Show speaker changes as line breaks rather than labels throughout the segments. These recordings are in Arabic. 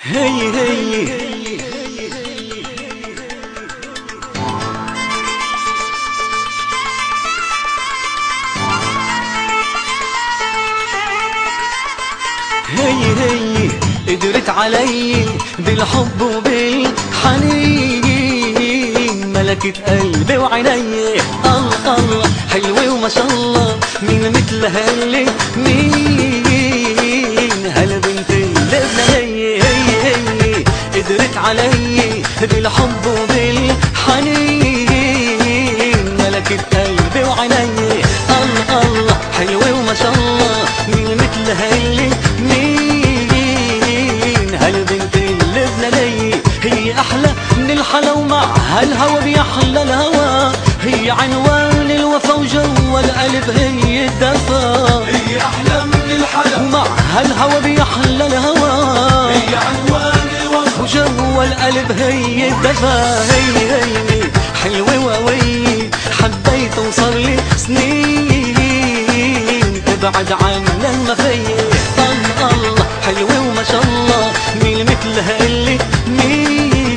هي هي هي قدرت علي بالحب وبالحنين، ملكت قلبي وعيني. الله الله حلوة وما شاء الله، مين مثلها اللي مين هالبنت اللبنانية. هي قدرت علي بالحب وبالحنين، ملكت قلبي وعيني. الله الله حلوة وما شاء الله، مين مثلها اللي مين هالبنت اللبنانية. هي أحلى من الحلا ومع هالهوى بيحلى الهوى، هي عنوان الوفا وجوا القلب هي الدفا.
هي أحلى من الحلا
ومع هالهوى بيحلى الهوى،
هي عنوان الوفا
وجوا القلب هي الدفا. هي حلوة وقوية، حبيت وصار لي سنين، تبعد عنا المخية. الله الله حلوة وما شاء الله، مين مثلها اللي مين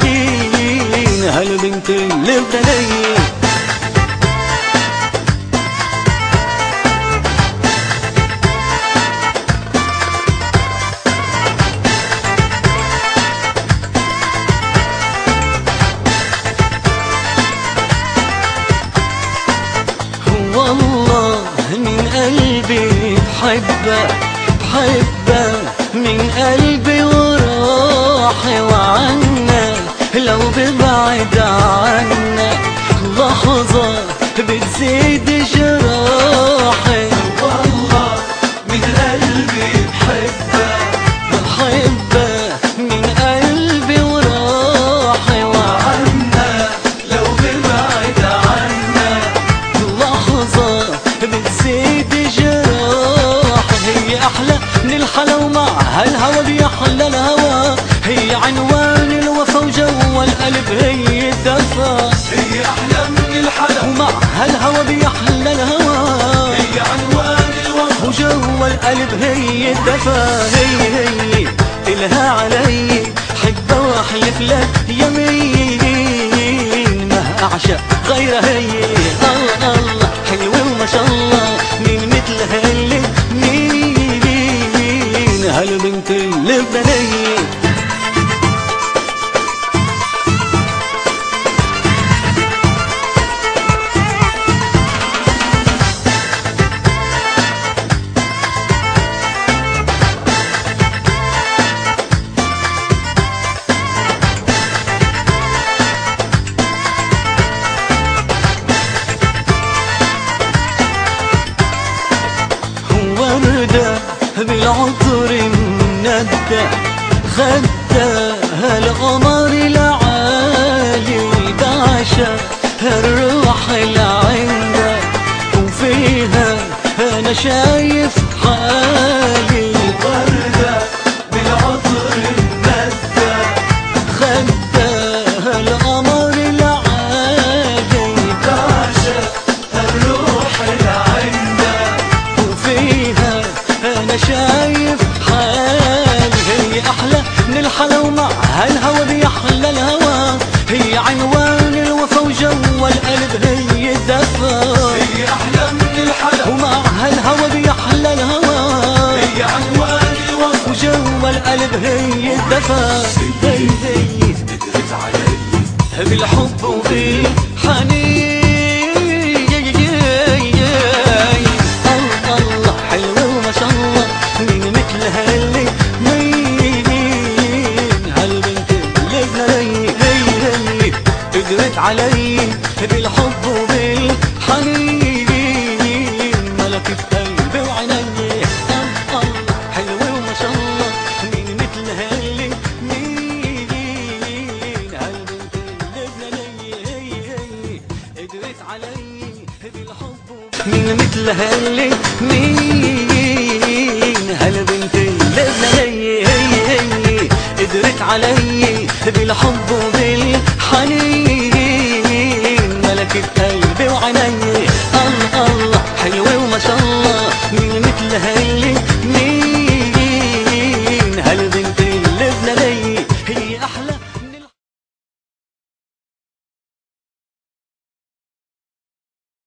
هالبنت اللبنانية. والله من قلبي بحبه بحبه، من قلبي وروحي وعنا، لو ببعد عنا لحظة بتزيد جراحي.
والله من قلبي بحبه
بحبه، من قلبي وروحي وعنا،
لو ببعد عنا
لحظة بتزيد جراحي. هي أحلى من الحلا ومع هالهوى بيحلى الهوى، هي عنوان الوفا وجوا القلب هي الدفا.
هي أحلى من الحلا
ومع هالهوى بيحلى الهوى،
هي عنوان الوفا
وجوا القلب هي الدفا. هي إلها علي حبة واحلف لك يمين، ما أعشق غيرها. هي الله الله حلوة وما شاء الله، مين مثلها اللي مين هالبنت اللبنانية. وردة بالعطر مندة، خدها القمر العالي، بعشق الروح العندة، وفيها أنا شايف حالي.
وردة بالعطر المندة،
خدها القمر العالي،
بعشق الروح العندة،
وفيها أنا شايف حالي. هي أحلى من الحلا ومع هالهوى بيحلى الهوى، هي عنوان الوفا وجوا القلب هي الدفا.
هي أحلى من الحلا
ومع هالهوى بيحلى الهوى،
هي عنوان الوفا
وجوا القلب هي الدفا. هي
قدرت علي
بالحب وبالحنين. الله حلوة وما شاء الله، مين مثلها اللي مين هالبنت اللبنانية. هي قدرت علي بالحب وبالحنين، ملكت قلبي وعيني. الله حلوة وما شاء الله، مين مثلها اللي مين هالبنت اللبنانية. هي قدرت علي بالحب مين مثلها اللي مين هالبنت اللبنانية. هي قدرت علي بالحب وبالحنين، ملكت